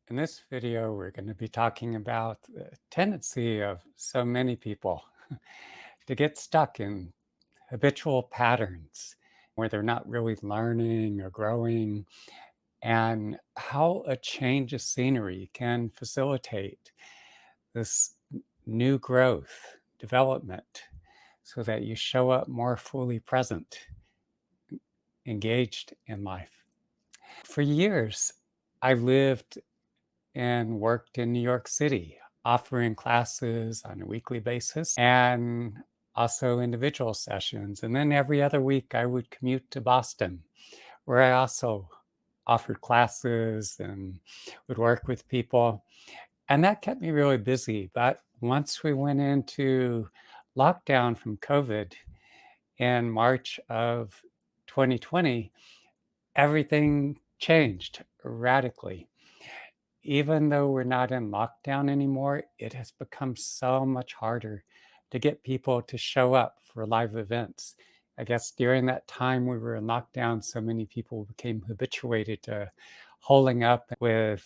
In this video, we're going to be talking about the tendency of so many people to get stuck in habitual patterns where they're not really learning or growing, and how a change of scenery can facilitate this new growth, development, so that you show up more fully present, engaged in life. For years, I lived and worked in New York City, offering classes on a weekly basis and also individual sessions. And then every other week, I would commute to Boston, where I also offered classes and would work with people. And that kept me really busy. But once we went into lockdown from COVID in March of 2020, everything changed radically. Even though we're not in lockdown anymore, it has become so much harder to get people to show up for live events. I guess during that time we were in lockdown, so many people became habituated to holding up with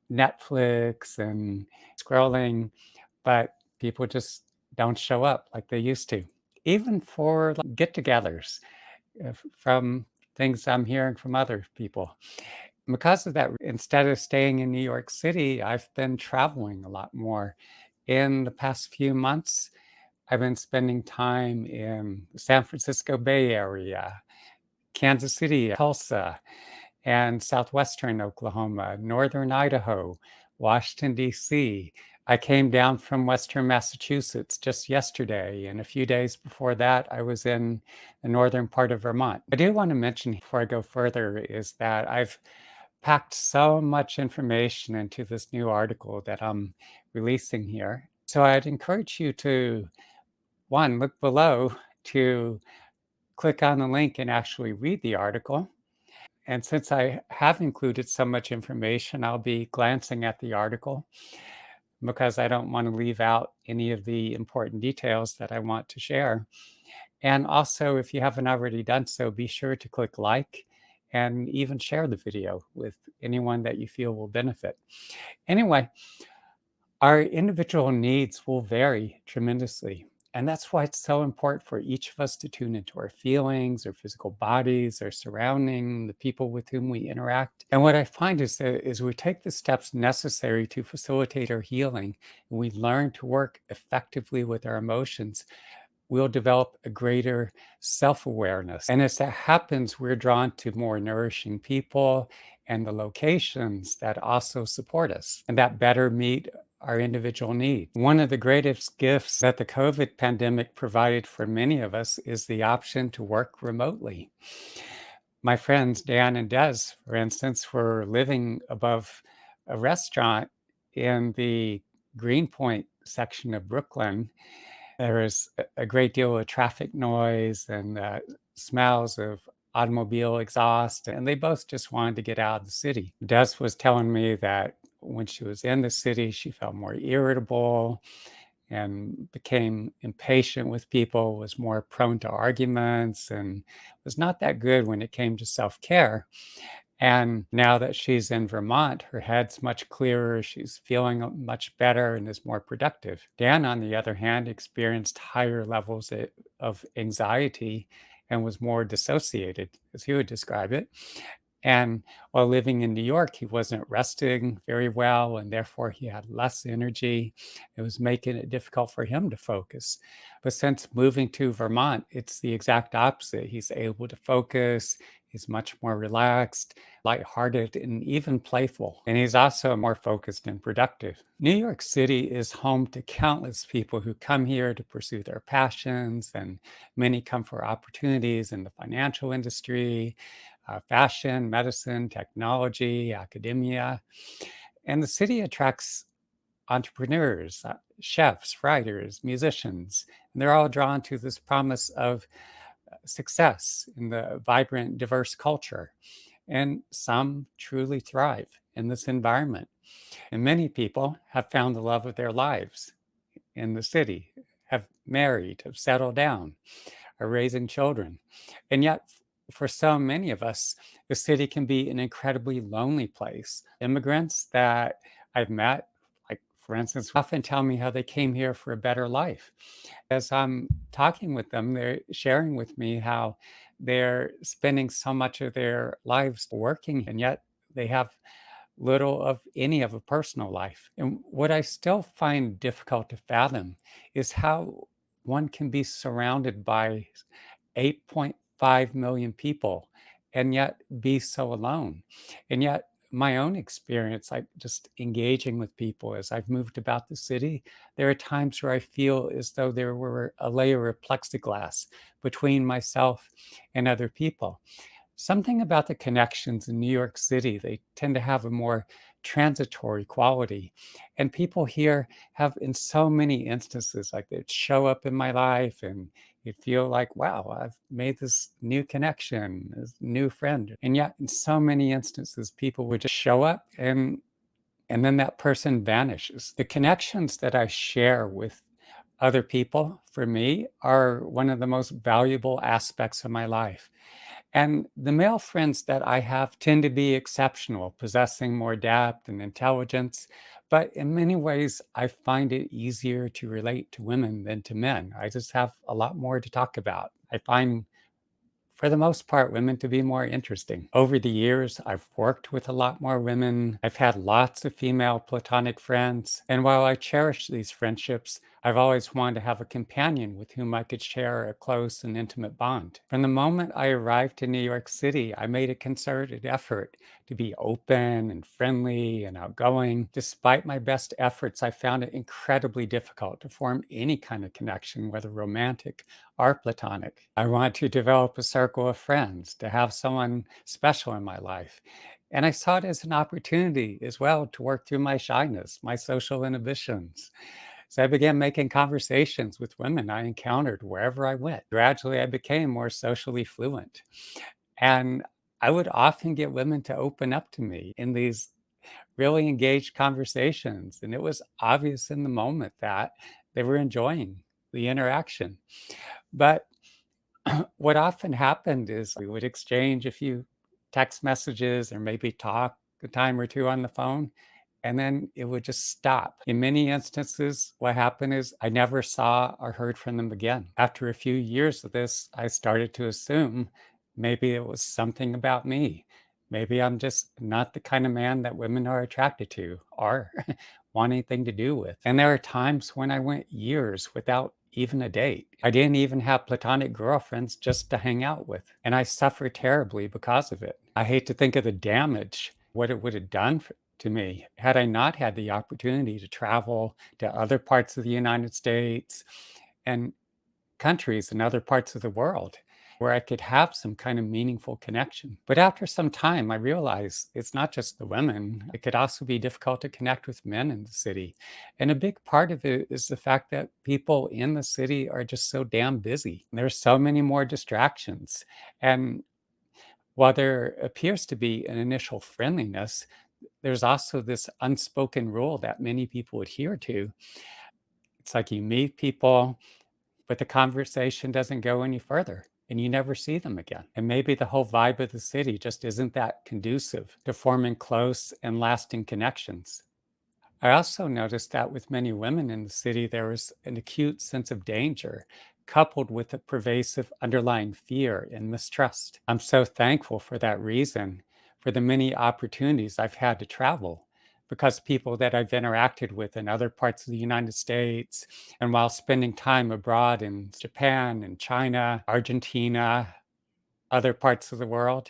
Netflix and scrolling, but people just don't show up like they used to. Even for like, get togethers, from things I'm hearing from other people. Because of that, instead of staying in New York City, I've been traveling a lot more. In the past few months, I've been spending time in the San Francisco Bay Area, Kansas City, Tulsa, and southwestern Oklahoma, northern Idaho, Washington, D.C. I came down from western Massachusetts just yesterday, and a few days before that, I was in the northern part of Vermont. I do want to mention before I go further is that I've packed so much information into this new article that I'm releasing here. So I'd encourage you to, one, look below to click on the link and actually read the article. And since I have included so much information, I'll be glancing at the article because I don't want to leave out any of the important details that I want to share. And also, if you haven't already done so, be sure to click like and even share the video with anyone that you feel will benefit. Anyway, our individual needs will vary tremendously. And that's why it's so important for each of us to tune into our feelings, our physical bodies, our surrounding, the people with whom we interact. And what I find is that is we take the steps necessary to facilitate our healing, and we learn to work effectively with our emotions, we'll develop a greater self awareness. And as that happens, we're drawn to more nourishing people and the locations that also support us and that better meet our individual needs. One of the greatest gifts that the COVID pandemic provided for many of us is the option to work remotely. My friends, Dan and Des, for instance, were living above a restaurant in the Greenpoint section of Brooklyn. There is a great deal of traffic noise and smells of automobile exhaust, and they both just wanted to get out of the city. Des was telling me that when she was in the city, she felt more irritable and became impatient with people, was more prone to arguments, and was not that good when it came to self care. And now that she's in Vermont, her head's much clearer. She's feeling much better and is more productive. Dan, on the other hand, experienced higher levels of anxiety and was more dissociated, as he would describe it. And while living in New York, he wasn't resting very well, and therefore he had less energy. It was making it difficult for him to focus. But since moving to Vermont, it's the exact opposite. He's able to focus, he's much more relaxed, lighthearted, and even playful. And he's also more focused and productive. New York City is home to countless people who come here to pursue their passions, and many come for opportunities in the financial industry, fashion, medicine, technology, academia. And the city attracts entrepreneurs, chefs, writers, musicians, and they're all drawn to this promise of success in the vibrant, diverse culture. And some truly thrive in this environment. And many people have found the love of their lives in the city, have married, have settled down, are raising children. And yet, for so many of us, the city can be an incredibly lonely place. Immigrants that I've met, like for instance, often tell me how they came here for a better life. As I'm talking with them, they're sharing with me how they're spending so much of their lives working, and yet they have little of any of a personal life. And what I still find difficult to fathom is how one can be surrounded by 8.5 million people and yet be so alone. And yet, my own experience, like just engaging with people as I've moved about the city, there are times where I feel as though there were a layer of plexiglass between myself and other people. Something about the connections in New York City, they tend to have a more transitory quality. And people here have, in so many instances, like they'd show up in my life and you'd feel like, wow, I've made this new connection, this new friend. And yet, in so many instances, people would just show up and then that person vanishes. The connections that I share with other people, for me, are one of the most valuable aspects of my life. And the male friends that I have tend to be exceptional, possessing more depth and intelligence. But in many ways, I find it easier to relate to women than to men. I just have a lot more to talk about. I find for the most part, women to be more interesting. Over the years, I've worked with a lot more women. I've had lots of female platonic friends. And while I cherish these friendships, I've always wanted to have a companion with whom I could share a close and intimate bond. From the moment I arrived in New York City, I made a concerted effort to be open and friendly and outgoing. Despite my best efforts, I found it incredibly difficult to form any kind of connection, whether romantic or platonic. I want to develop a circle of friends, to have someone special in my life. And I saw it as an opportunity as well to work through my shyness, my social inhibitions. So I began making conversations with women I encountered wherever I went. Gradually, I became more socially fluent. And I would often get women to open up to me in these really engaged conversations. And it was obvious in the moment that they were enjoying the interaction. But what often happened is we would exchange a few text messages or maybe talk a time or two on the phone, and then it would just stop. In many instances, what happened is I never saw or heard from them again. After a few years of this, I started to assume maybe it was something about me. Maybe I'm just not the kind of man that women are attracted to or want anything to do with. And there are times when I went years without even a date. I didn't even have platonic girlfriends just to hang out with. And I suffered terribly because of it. I hate to think of the damage, what it would have done to me had I not had the opportunity to travel to other parts of the United States and countries and other parts of the world where I could have some kind of meaningful connection. But after some time, I realized it's not just the women. It could also be difficult to connect with men in the city. And a big part of it is the fact that people in the city are just so damn busy. There's so many more distractions. And while there appears to be an initial friendliness, there's also this unspoken rule that many people adhere to. It's like you meet people, but the conversation doesn't go any further and you never see them again. And maybe the whole vibe of the city just isn't that conducive to forming close and lasting connections. I also noticed that with many women in the city, there was an acute sense of danger coupled with a pervasive underlying fear and mistrust. I'm so thankful for that reason, for the many opportunities I've had to travel, because people that I've interacted with in other parts of the United States, and while spending time abroad in Japan and China, Argentina, other parts of the world,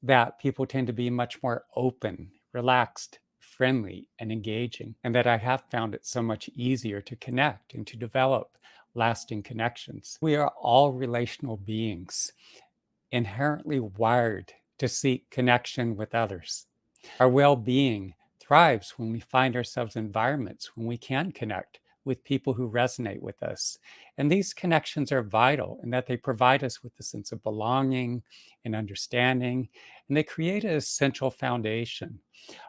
that people tend to be much more open, relaxed, friendly, and engaging, and that I have found it so much easier to connect and to develop lasting connections. We are all relational beings, inherently wired to seek connection with others. Our well being thrives when we find ourselves in environments when we can connect with people who resonate with us. And these connections are vital in that they provide us with a sense of belonging and understanding, and they create an essential foundation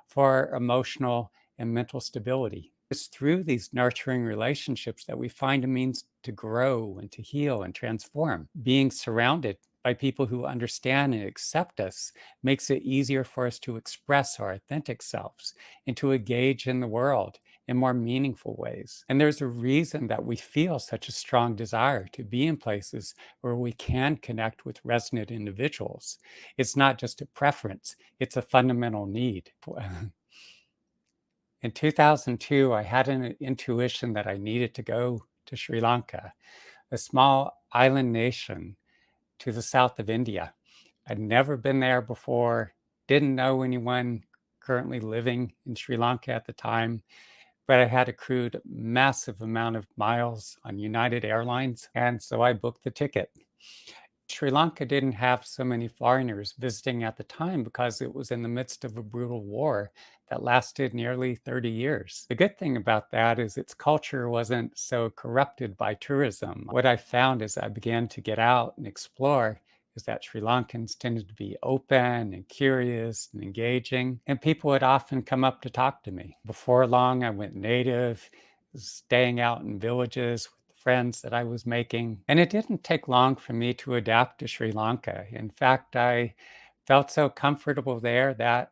for our emotional and mental stability. It's through these nurturing relationships that we find a means to grow and to heal and transform. Being surrounded by people who understand and accept us makes it easier for us to express our authentic selves and to engage in the world in more meaningful ways. And there's a reason that we feel such a strong desire to be in places where we can connect with resonant individuals. It's not just a preference, it's a fundamental need. In 2002, I had an intuition that I needed to go to Sri Lanka, a small island nation to the south of India. I'd never been there before, didn't know anyone currently living in Sri Lanka at the time, but I had accrued massive amount of miles on United Airlines, and so I booked the ticket. Sri Lanka didn't have so many foreigners visiting at the time because it was in the midst of a brutal war that lasted nearly 30 years. The good thing about that is its culture wasn't so corrupted by tourism. What I found as I began to get out and explore is that Sri Lankans tended to be open and curious and engaging, and people would often come up to talk to me. Before long, I went native, staying out in villages with friends that I was making. And it didn't take long for me to adapt to Sri Lanka. In fact, I felt so comfortable there that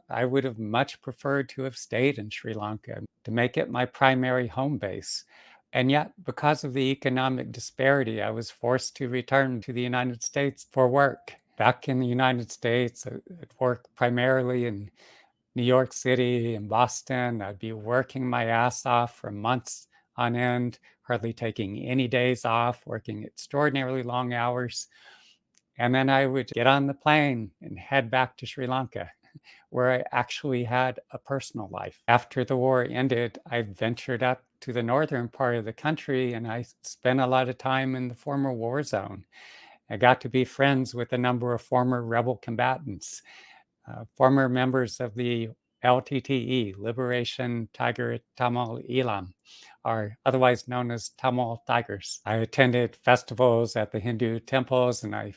I would have much preferred to have stayed in Sri Lanka to make it my primary home base. And yet, because of the economic disparity, I was forced to return to the United States for work. Back in the United States, I worked primarily in New York City and Boston. I'd be working my ass off for months on end, hardly taking any days off, working extraordinarily long hours. And then I would get on the plane and head back to Sri Lanka, where I actually had a personal life. After the war ended, I ventured up to the northern part of the country and I spent a lot of time in the former war zone. I got to be friends with a number of former rebel combatants, former members of the LTTE, Liberation Tiger Tamil Elam, are otherwise known as Tamil Tigers. I attended festivals at the Hindu temples and I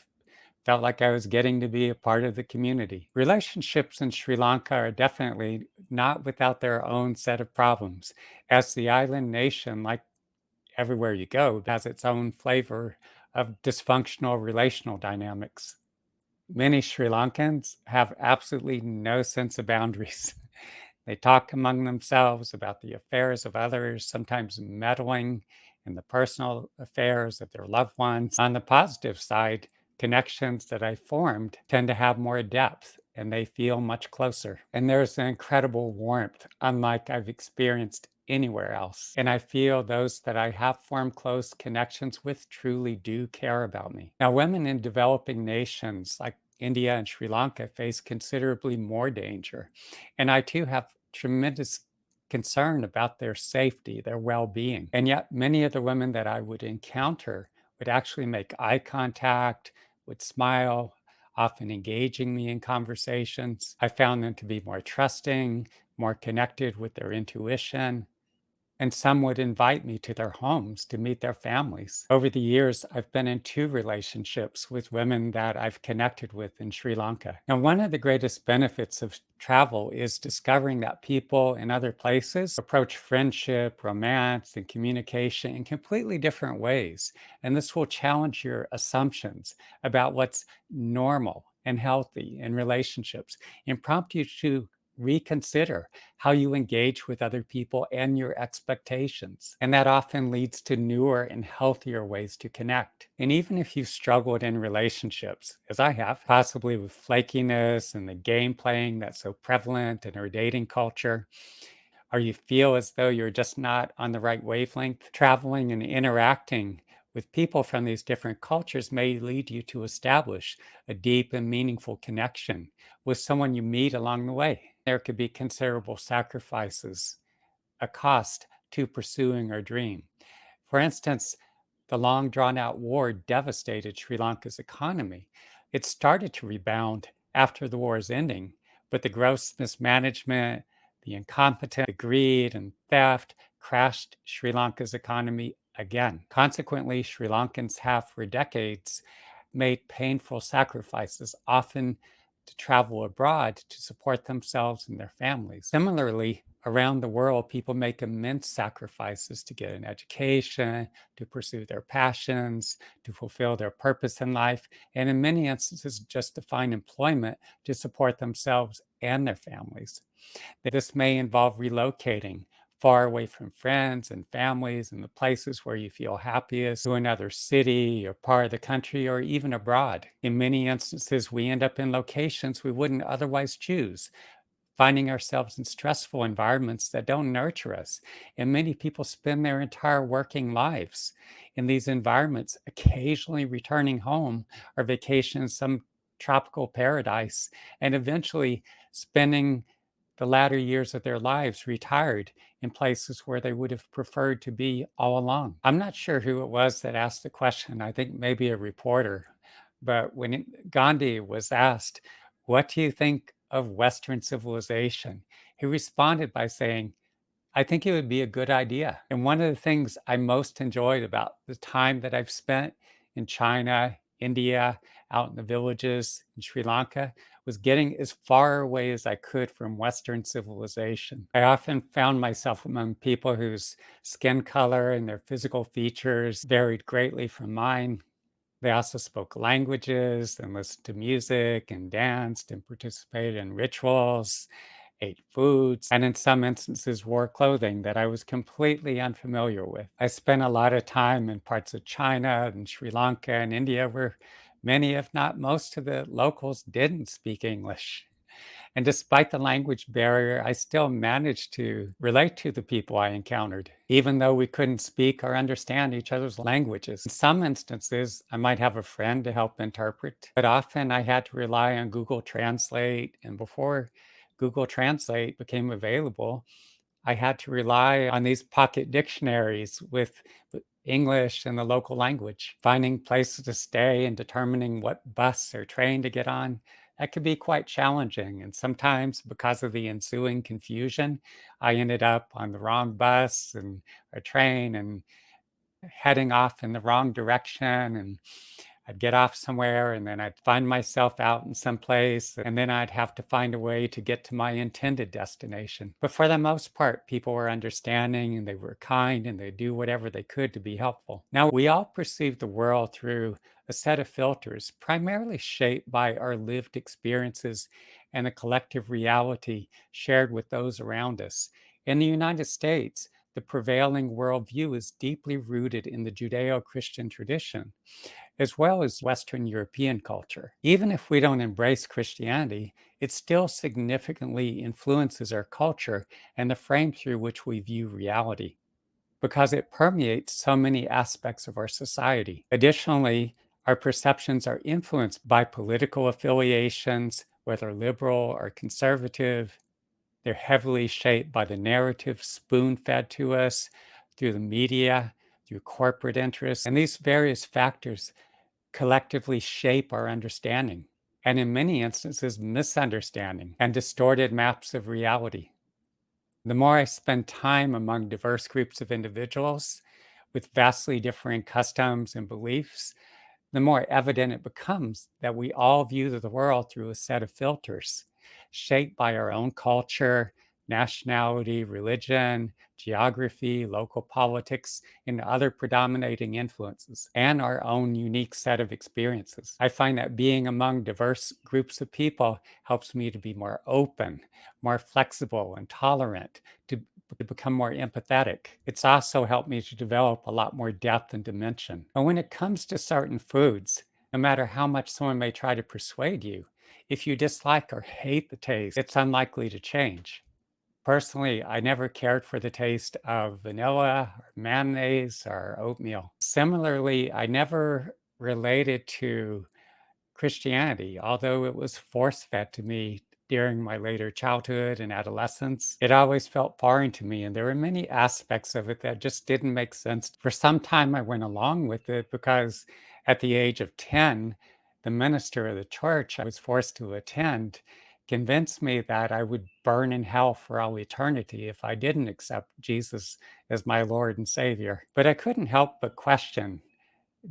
felt like I was getting to be a part of the community. Relationships in Sri Lanka are definitely not without their own set of problems, as the island nation, like everywhere you go, has its own flavor of dysfunctional relational dynamics. Many Sri Lankans have absolutely no sense of boundaries. They talk among themselves about the affairs of others, sometimes meddling in the personal affairs of their loved ones. On the positive side, connections that I formed tend to have more depth and they feel much closer. And there's an incredible warmth, unlike I've experienced anywhere else. And I feel those that I have formed close connections with truly do care about me. Now, women in developing nations like India and Sri Lanka face considerably more danger. And I too have tremendous concern about their safety, their well being. And yet, many of the women that I would encounter would actually make eye contact, would smile, often engaging me in conversations. I found them to be more trusting, more connected with their intuition, and some would invite me to their homes to meet their families. Over the years, I've been in two relationships with women that I've connected with in Sri Lanka. And one of the greatest benefits of travel is discovering that people in other places approach friendship, romance, and communication in completely different ways. And this will challenge your assumptions about what's normal and healthy in relationships and prompt you to reconsider how you engage with other people and your expectations. And that often leads to newer and healthier ways to connect. And even if you've struggled in relationships, as I have, possibly with flakiness and the game playing that's so prevalent in our dating culture, or you feel as though you're just not on the right wavelength, traveling and interacting with people from these different cultures may lead you to establish a deep and meaningful connection with someone you meet along the way. There could be considerable sacrifices, a cost to pursuing our dream. For instance, the long drawn out war devastated Sri Lanka's economy. It started to rebound after the war's ending, but the gross mismanagement, the incompetence, the greed, and theft crashed Sri Lanka's economy again. Consequently, Sri Lankans have for decades made painful sacrifices, often to travel abroad to support themselves and their families. Similarly, around the world, people make immense sacrifices to get an education, to pursue their passions, to fulfill their purpose in life, and in many instances, just to find employment to support themselves and their families. This may involve relocating far away from friends and families and the places where you feel happiest to another city or part of the country or even abroad. In many instances, we end up in locations we wouldn't otherwise choose, finding ourselves in stressful environments that don't nurture us. And many people spend their entire working lives in these environments, occasionally returning home or vacation in some tropical paradise, and eventually spending the latter years of their lives retired in places where they would have preferred to be all along. I'm not sure who it was that asked the question. I think maybe a reporter. But when Gandhi was asked, "What do you think of Western civilization?" he responded by saying, "I think it would be a good idea." And one of the things I most enjoyed about the time that I've spent in China, India, out in the villages in Sri Lanka was getting as far away as I could from Western civilization. I often found myself among people whose skin color and their physical features varied greatly from mine. They also spoke languages and listened to music and danced and participated in rituals, ate foods, and in some instances wore clothing that I was completely unfamiliar with. I spent a lot of time in parts of China and Sri Lanka and India where many, if not most, of the locals didn't speak English. And despite the language barrier, I still managed to relate to the people I encountered, even though we couldn't speak or understand each other's languages. In some instances, I might have a friend to help interpret, but often I had to rely on Google Translate. And before Google Translate became available, I had to rely on these pocket dictionaries with English and the local language. Finding places to stay and determining what bus or train to get on, that could be quite challenging. And sometimes, because of the ensuing confusion, I ended up on the wrong bus and or train and heading off in the wrong direction. And I'd get off somewhere and then I'd find myself out in some place and then I'd have to find a way to get to my intended destination. But for the most part, people were understanding and they were kind and they do whatever they could to be helpful. Now, we all perceive the world through a set of filters, primarily shaped by our lived experiences and a collective reality shared with those around us. In the United States, the prevailing worldview is deeply rooted in the Judeo Christian tradition as well as Western European culture. Even if we don't embrace Christianity, it still significantly influences our culture and the frame through which we view reality because it permeates so many aspects of our society. Additionally, our perceptions are influenced by political affiliations, whether liberal or conservative. They're heavily shaped by the narrative spoon fed to us through the media, through corporate interests, and these various factors collectively shape our understanding, and in many instances, misunderstanding and distorted maps of reality. The more I spend time among diverse groups of individuals with vastly differing customs and beliefs, the more evident it becomes that we all view the world through a set of filters shaped by our own culture, nationality, religion, geography, local politics, and other predominating influences, and our own unique set of experiences. I find that being among diverse groups of people helps me to be more open, more flexible, and tolerant, to become more empathetic. It's also helped me to develop a lot more depth and dimension. And when it comes to certain foods, no matter how much someone may try to persuade you, if you dislike or hate the taste, it's unlikely to change. Personally, I never cared for the taste of vanilla or mayonnaise or oatmeal. Similarly, I never related to Christianity, although it was force fed to me during my later childhood and adolescence, it always felt foreign to me. And there were many aspects of it that just didn't make sense. For some time, I went along with it because at the age of 10, the minister of the church I was forced to attend convinced me that I would burn in hell for all eternity if I didn't accept Jesus as my Lord and Savior. But I couldn't help but question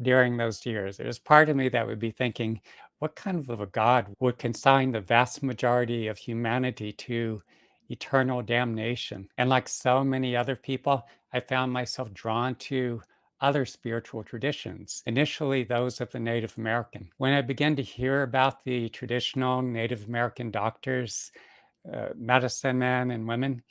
during those years. There's part of me that would be thinking, what kind of a God would consign the vast majority of humanity to eternal damnation? And like so many other people, I found myself drawn to other spiritual traditions, initially those of the Native American. When I began to hear about the traditional Native American doctors, medicine men and women,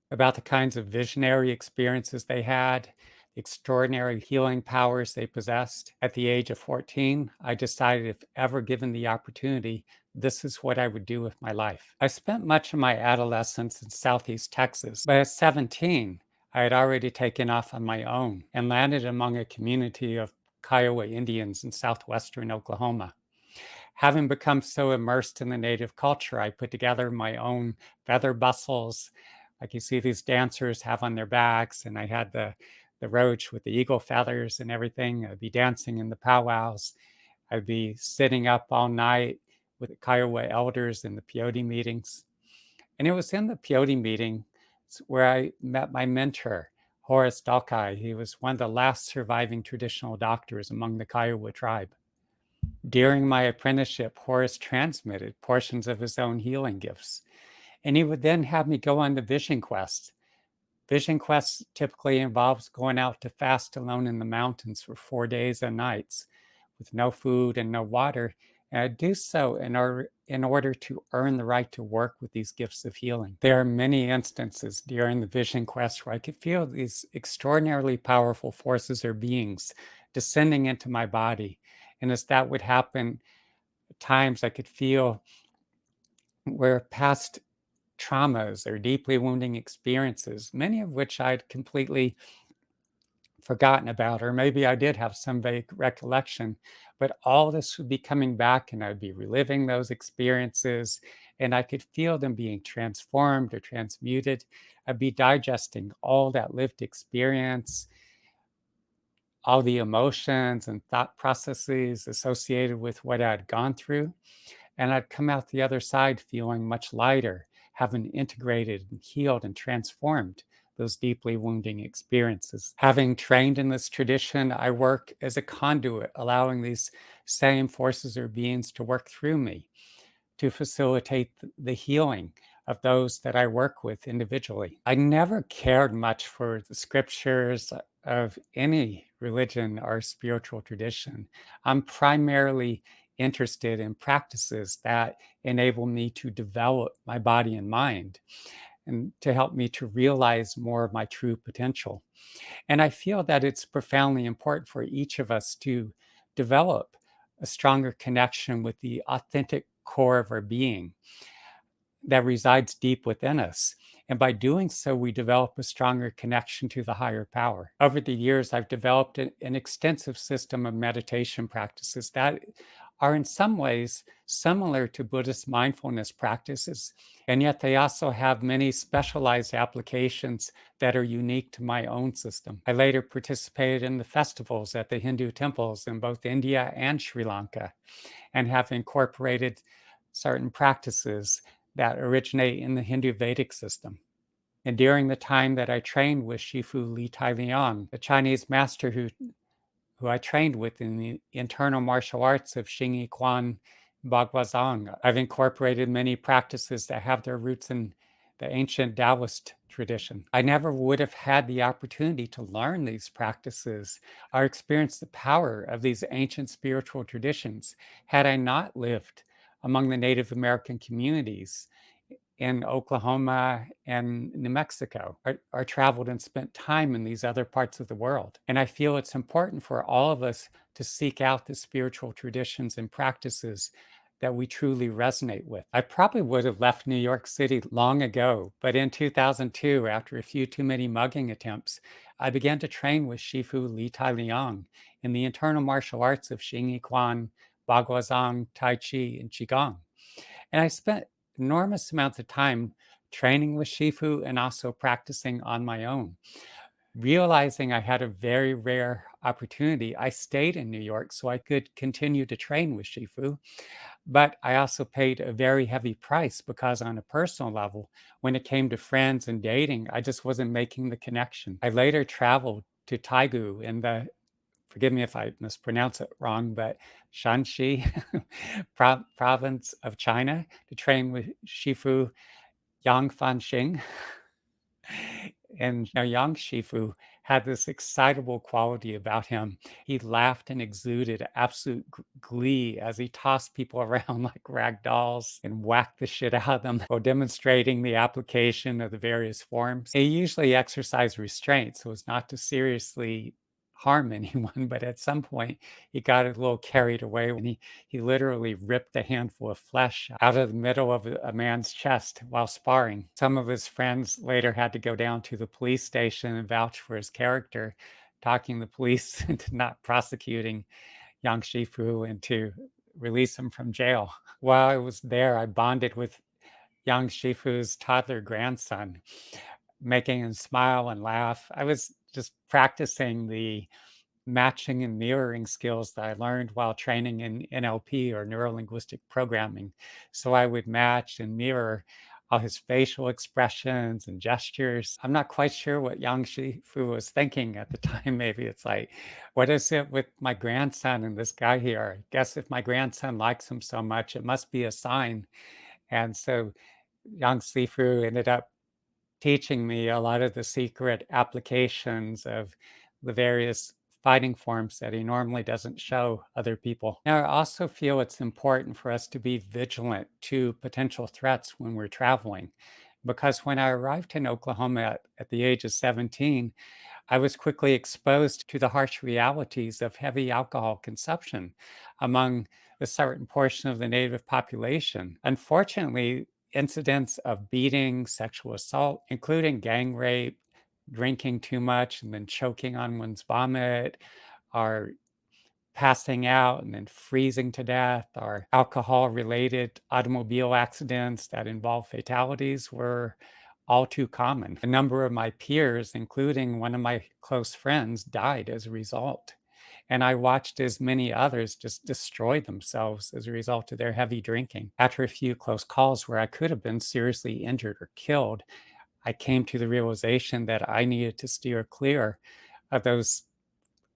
about the kinds of visionary experiences they had, the extraordinary healing powers they possessed. At the age of 14, I decided if ever given the opportunity, this is what I would do with my life. I spent much of my adolescence in Southeast Texas, but at 17, I had already taken off on my own and landed among a community of Kiowa Indians in southwestern Oklahoma. Having become so immersed in the native culture, I put together my own feather bustles, like you see these dancers have on their backs, and I had the roach with the eagle feathers and everything. I'd be dancing in the powwows. I'd be sitting up all night with the Kiowa elders in the peyote meetings. And it was in the peyote meeting where I met my mentor, Horace Dalkai. He was one of the last surviving traditional doctors among the Kiowa tribe. During my apprenticeship, Horace transmitted portions of his own healing gifts, and he would then have me go on the vision quest. Vision quest typically involves going out to fast alone in the mountains for 4 days and nights with no food and no water. And I do so in order to earn the right to work with these gifts of healing. There are many instances during the vision quest where I could feel these extraordinarily powerful forces or beings descending into my body. And as that would happen, at times I could feel where past traumas or deeply wounding experiences, many of which I'd completely forgotten about, or maybe I did have some vague recollection, but all this would be coming back and I'd be reliving those experiences and I could feel them being transformed or transmuted. I'd be digesting all that lived experience, all the emotions and thought processes associated with what I'd gone through. And I'd come out the other side feeling much lighter, having integrated and healed and transformed those deeply wounding experiences. Having trained in this tradition, I work as a conduit, allowing these same forces or beings to work through me to facilitate the healing of those that I work with individually. I never cared much for the scriptures of any religion or spiritual tradition. I'm primarily interested in practices that enable me to develop my body and mind and to help me to realize more of my true potential. And I feel that it's profoundly important for each of us to develop a stronger connection with the authentic core of our being that resides deep within us. And by doing so, we develop a stronger connection to the higher power. Over the years, I've developed an extensive system of meditation practices that are in some ways similar to Buddhist mindfulness practices, and yet they also have many specialized applications that are unique to my own system. I later participated in the festivals at the Hindu temples in both India and Sri Lanka, and have incorporated certain practices that originate in the Hindu Vedic system. And during the time that I trained with Shifu Li Tailiang, the Chinese master who I trained with in the internal martial arts of Xingyi Quan Baghuazhang, I've incorporated many practices that have their roots in the ancient Taoist tradition. I never would have had the opportunity to learn these practices or experience the power of these ancient spiritual traditions had I not lived among the Native American communities in Oklahoma and New Mexico, or traveled and spent time in these other parts of the world. And I feel it's important for all of us to seek out the spiritual traditions and practices that we truly resonate with. I probably would have left New York City long ago, but in 2002, after a few too many mugging attempts, I began to train with Shifu Li Tailiang in the internal martial arts of Xingyi Quan, Baghuazhang, Tai Chi, and Qigong. And I spent enormous amounts of time training with Shifu and also practicing on my own. Realizing I had a very rare opportunity, I stayed in New York so I could continue to train with Shifu. But I also paid a very heavy price because, on a personal level, when it came to friends and dating, I just wasn't making the connection. I later traveled to Taigu in the forgive me if I mispronounce it wrong, but Shanxi province of China to train with Shifu Yang Fanxing. And Yang Shifu had this excitable quality about him. He laughed and exuded absolute glee as he tossed people around like rag dolls and whacked the shit out of them while demonstrating the application of the various forms. He usually exercised restraint so as not to seriously harm anyone, but at some point he got a little carried away when he literally ripped a handful of flesh out of the middle of a man's chest while sparring. Some of his friends later had to go down to the police station and vouch for his character, talking the police into not prosecuting Yang Shifu and to release him from jail. While I was there, I bonded with Yang Shifu's toddler grandson, making him smile and laugh. I was just practicing the matching and mirroring skills that I learned while training in NLP or neuro linguistic programming. So I would match and mirror all his facial expressions and gestures. I'm not quite sure what Yang Shifu was thinking at the time. Maybe it's like, what is it with my grandson and this guy here? I guess if my grandson likes him so much, it must be a sign. And so Yang Shifu ended up teaching me a lot of the secret applications of the various fighting forms that he normally doesn't show other people. Now, I also feel it's important for us to be vigilant to potential threats when we're traveling. Because when I arrived in Oklahoma at the age of 17, I was quickly exposed to the harsh realities of heavy alcohol consumption among a certain portion of the Native population. Unfortunately, incidents of beating, sexual assault, including gang rape, drinking too much, and then choking on one's vomit, are passing out and then freezing to death, or alcohol related automobile accidents that involve fatalities were all too common. A number of my peers, including one of my close friends, died as a result. And I watched as many others just destroy themselves as a result of their heavy drinking. After a few close calls where I could have been seriously injured or killed, I came to the realization that I needed to steer clear of those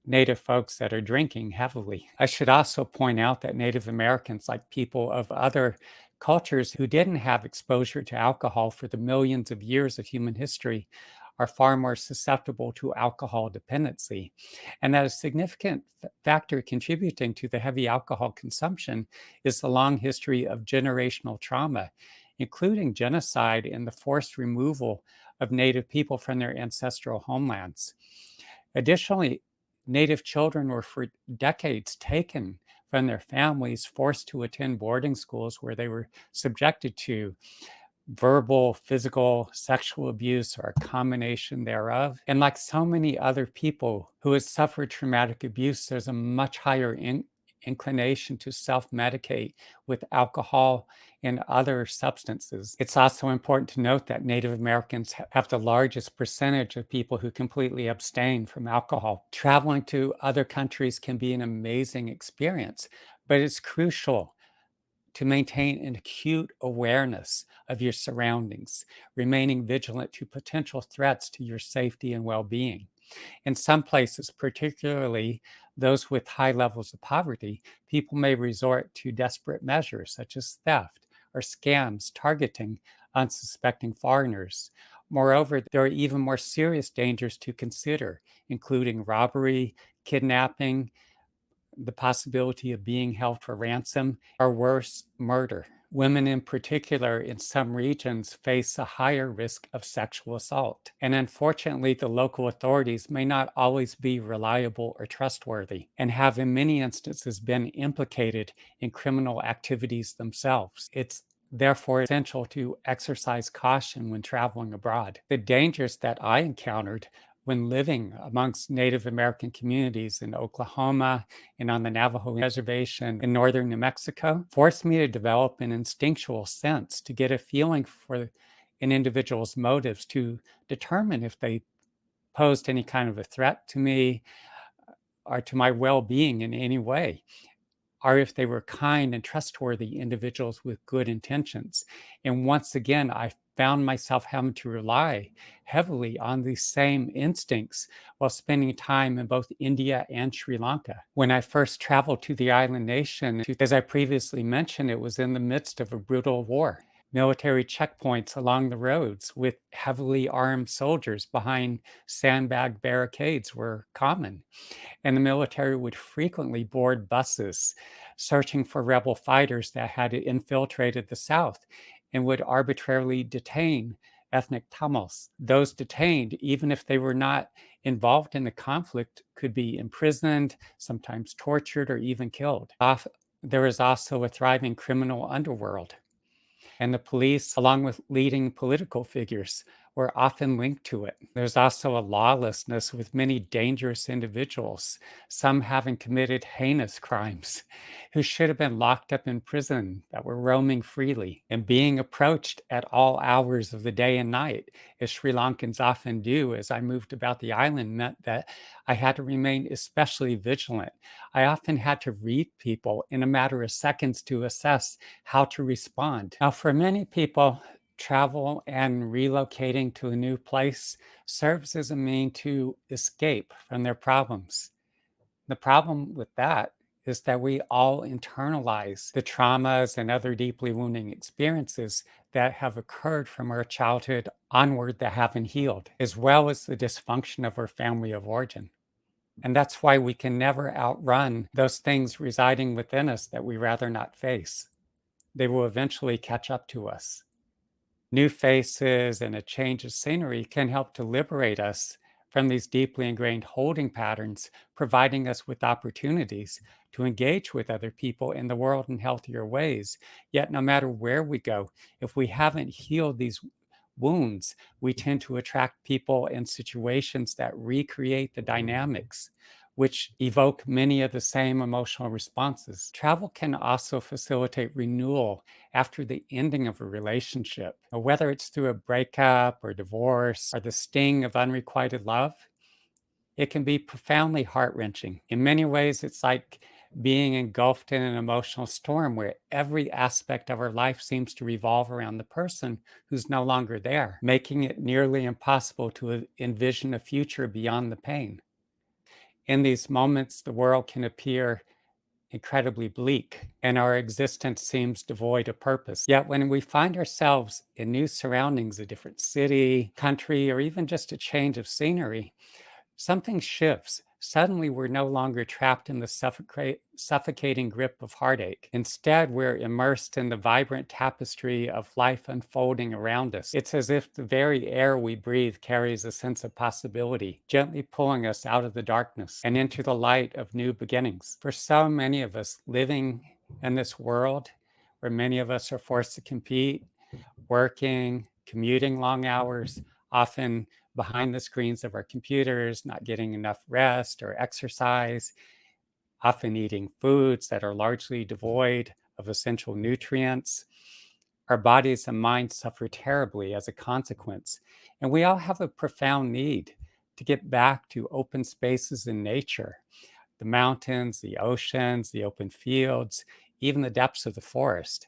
Native folks that are drinking heavily. I should also point out that Native Americans, like people of other cultures who didn't have exposure to alcohol for the millions of years of human history, are far more susceptible to alcohol dependency. And that a significant factor contributing to the heavy alcohol consumption is the long history of generational trauma, including genocide and the forced removal of Native people from their ancestral homelands. Additionally, Native children were for decades taken from their families, forced to attend boarding schools where they were subjected to verbal, physical, sexual abuse, or a combination thereof. And like so many other people who have suffered traumatic abuse, there's a much higher inclination to self medicate with alcohol and other substances. It's also important to note that Native Americans have the largest percentage of people who completely abstain from alcohol. Traveling to other countries can be an amazing experience, but it's crucial to maintain an acute awareness of your surroundings, remaining vigilant to potential threats to your safety and well being. In some places, particularly those with high levels of poverty, people may resort to desperate measures such as theft or scams targeting unsuspecting foreigners. Moreover, there are even more serious dangers to consider, including robbery, kidnapping, the possibility of being held for ransom, or worse, murder. Women, in particular, in some regions, face a higher risk of sexual assault. And unfortunately, the local authorities may not always be reliable or trustworthy, and have, in many instances, been implicated in criminal activities themselves. It's therefore essential to exercise caution when traveling abroad. The dangers that I encountered when living amongst Native American communities in Oklahoma and on the Navajo Reservation in northern New Mexico forced me to develop an instinctual sense to get a feeling for an individual's motives to determine if they posed any kind of a threat to me or to my well being in any way. or if they were kind and trustworthy individuals with good intentions. And once again, I found myself having to rely heavily on these same instincts while spending time in both India and Sri Lanka. When I first traveled to the island nation, as I previously mentioned, it was in the midst of a brutal war. Military checkpoints along the roads with heavily armed soldiers behind sandbag barricades were common, and the military would frequently board buses searching for rebel fighters that had infiltrated the South and would arbitrarily detain ethnic Tamils. Those detained, even if they were not involved in the conflict, could be imprisoned, sometimes tortured, or even killed. There is also a thriving criminal underworld, and the police, along with leading political figures, were often linked to it. There's also a lawlessness with many dangerous individuals, some having committed heinous crimes, who should have been locked up in prison, that were roaming freely and being approached at all hours of the day and night, as Sri Lankans often do. As I moved about the island, meant that I had to remain especially vigilant. I often had to read people in a matter of seconds to assess how to respond. Now, for many people, travel and relocating to a new place serves as a mean to escape from their problems. The problem with that is that we all internalize the traumas and other deeply wounding experiences that have occurred from our childhood onward that haven't healed, as well as the dysfunction of our family of origin. And that's why we can never outrun those things residing within us that we rather not face. They will eventually catch up to us. New faces and a change of scenery can help to liberate us from these deeply ingrained holding patterns, providing us with opportunities to engage with other people in the world in healthier ways. Yet, no matter where we go, if we haven't healed these wounds, we tend to attract people and situations that recreate the dynamics, which evoke many of the same emotional responses. Travel can also facilitate renewal after the ending of a relationship, whether it's through a breakup or divorce or the sting of unrequited love. It can be profoundly heart wrenching. In many ways, it's like being engulfed in an emotional storm where every aspect of our life seems to revolve around the person who's no longer there, making it nearly impossible to envision a future beyond the pain. In these moments, the world can appear incredibly bleak, and our existence seems devoid of purpose. Yet, when we find ourselves in new surroundings, a different city, country, or even just a change of scenery, something shifts. Suddenly, we're no longer trapped in the suffocating grip of heartache. Instead, we're immersed in the vibrant tapestry of life unfolding around us. It's as if the very air we breathe carries a sense of possibility, gently pulling us out of the darkness and into the light of new beginnings. For so many of us living in this world where many of us are forced to compete, working, commuting long hours, often behind the screens of our computers, not getting enough rest or exercise, often eating foods that are largely devoid of essential nutrients. Our bodies and minds suffer terribly as a consequence. And we all have a profound need to get back to open spaces in nature, the mountains, the oceans, the open fields, even the depths of the forest.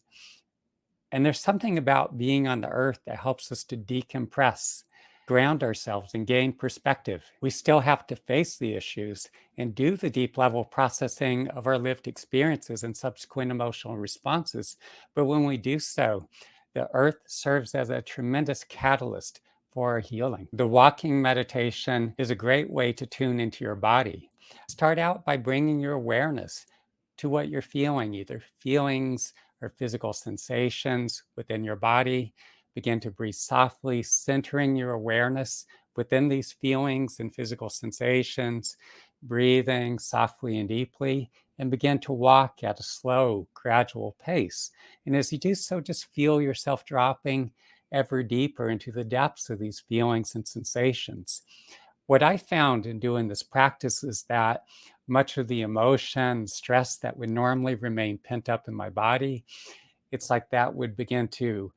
And there's something about being on the earth that helps us to decompress, ground ourselves, and gain perspective. We still have to face the issues and do the deep level processing of our lived experiences and subsequent emotional responses. But when we do so, the earth serves as a tremendous catalyst for our healing. The walking meditation is a great way to tune into your body. Start out by bringing your awareness to what you're feeling, either feelings or physical sensations within your body. Begin to breathe softly, centering your awareness within these feelings and physical sensations, breathing softly and deeply, and begin to walk at a slow, gradual pace. And as you do so, just feel yourself dropping ever deeper into the depths of these feelings and sensations. What I found in doing this practice is that much of the emotion, stress that would normally remain pent up in my body, it's like that would begin to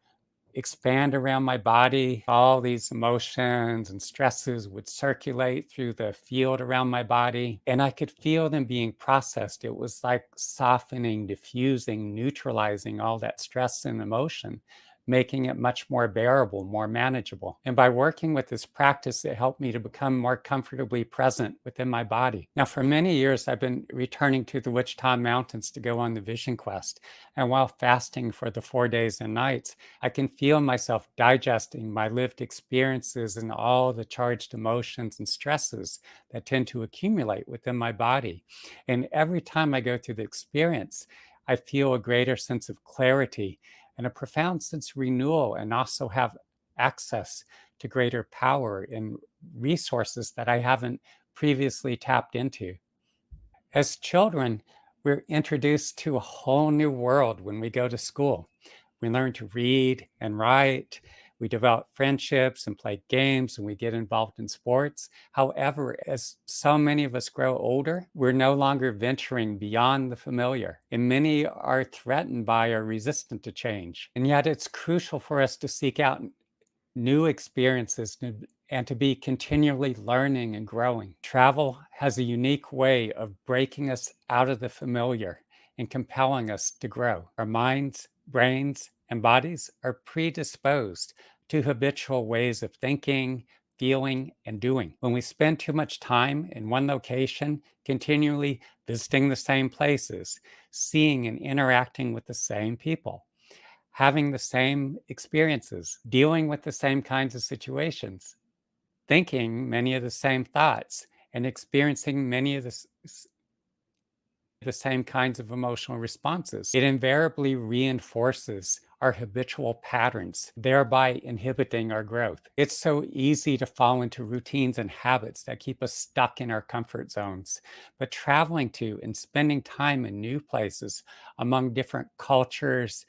expand around my body. All these emotions and stresses would circulate through the field around my body, and I could feel them being processed. It was like softening, diffusing, neutralizing all that stress and emotion, making it much more bearable, more manageable. And by working with this practice, it helped me to become more comfortably present within my body. Now, for many years, I've been returning to the Wichita Mountains to go on the vision quest. And while fasting for the 4 days and nights, I can feel myself digesting my lived experiences and all the charged emotions and stresses that tend to accumulate within my body. And every time I go through the experience, I feel a greater sense of clarity and a profound sense of renewal, and also have access to greater power and resources that I haven't previously tapped into. As children, we're introduced to a whole new world when we go to school. We learn to read and write. We develop friendships and play games, and we get involved in sports. However, as so many of us grow older, we're no longer venturing beyond the familiar, and many are threatened by or resistant to change. And yet, it's crucial for us to seek out new experiences and to be continually learning and growing. Travel has a unique way of breaking us out of the familiar and compelling us to grow. Our minds, brains, and bodies are predisposed to habitual ways of thinking, feeling, and doing. When we spend too much time in one location, continually visiting the same places, seeing and interacting with the same people, having the same experiences, dealing with the same kinds of situations, thinking many of the same thoughts, and experiencing many of the same kinds of emotional responses. It invariably reinforces our habitual patterns, thereby inhibiting our growth. It's so easy to fall into routines and habits that keep us stuck in our comfort zones. But traveling to and spending time in new places among different cultures,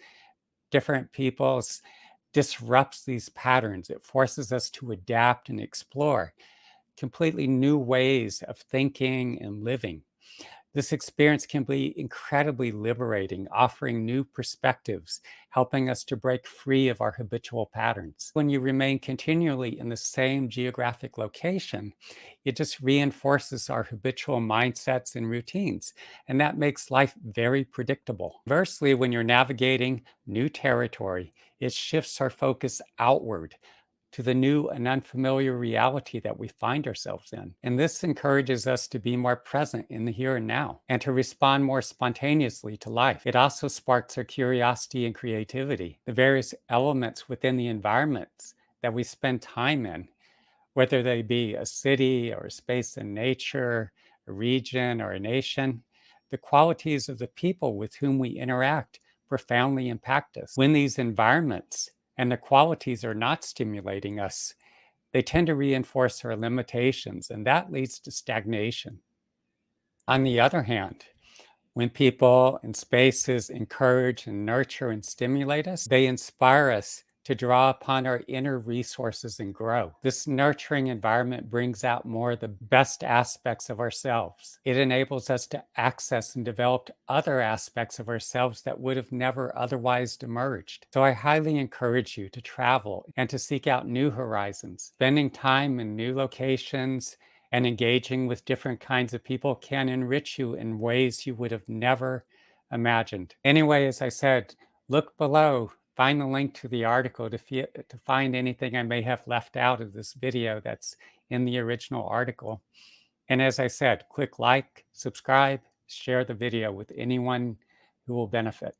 different peoples, disrupts these patterns. It forces us to adapt and explore completely new ways of thinking and living. This experience can be incredibly liberating, offering new perspectives, helping us to break free of our habitual patterns. When you remain continually in the same geographic location, it just reinforces our habitual mindsets and routines, and that makes life very predictable. Conversely, when you're navigating new territory, it shifts our focus outward to the new and unfamiliar reality that we find ourselves in. And this encourages us to be more present in the here and now and to respond more spontaneously to life. It also sparks our curiosity and creativity. The various elements within the environments that we spend time in, whether they be a city or a space in nature, a region or a nation, the qualities of the people with whom we interact profoundly impact us. When these environments and the qualities are not stimulating us, they tend to reinforce our limitations, and that leads to stagnation. On the other hand, when people and spaces encourage and nurture and stimulate us, they inspire us to draw upon our inner resources and grow. This nurturing environment brings out more of the best aspects of ourselves. It enables us to access and develop other aspects of ourselves that would have never otherwise emerged. So I highly encourage you to travel and to seek out new horizons. Spending time in new locations and engaging with different kinds of people can enrich you in ways you would have never imagined. Anyway, as I said, look below, find the link to the article to find anything I may have left out of this video that's in the original article. And as I said, click like, subscribe, share the video with anyone who will benefit.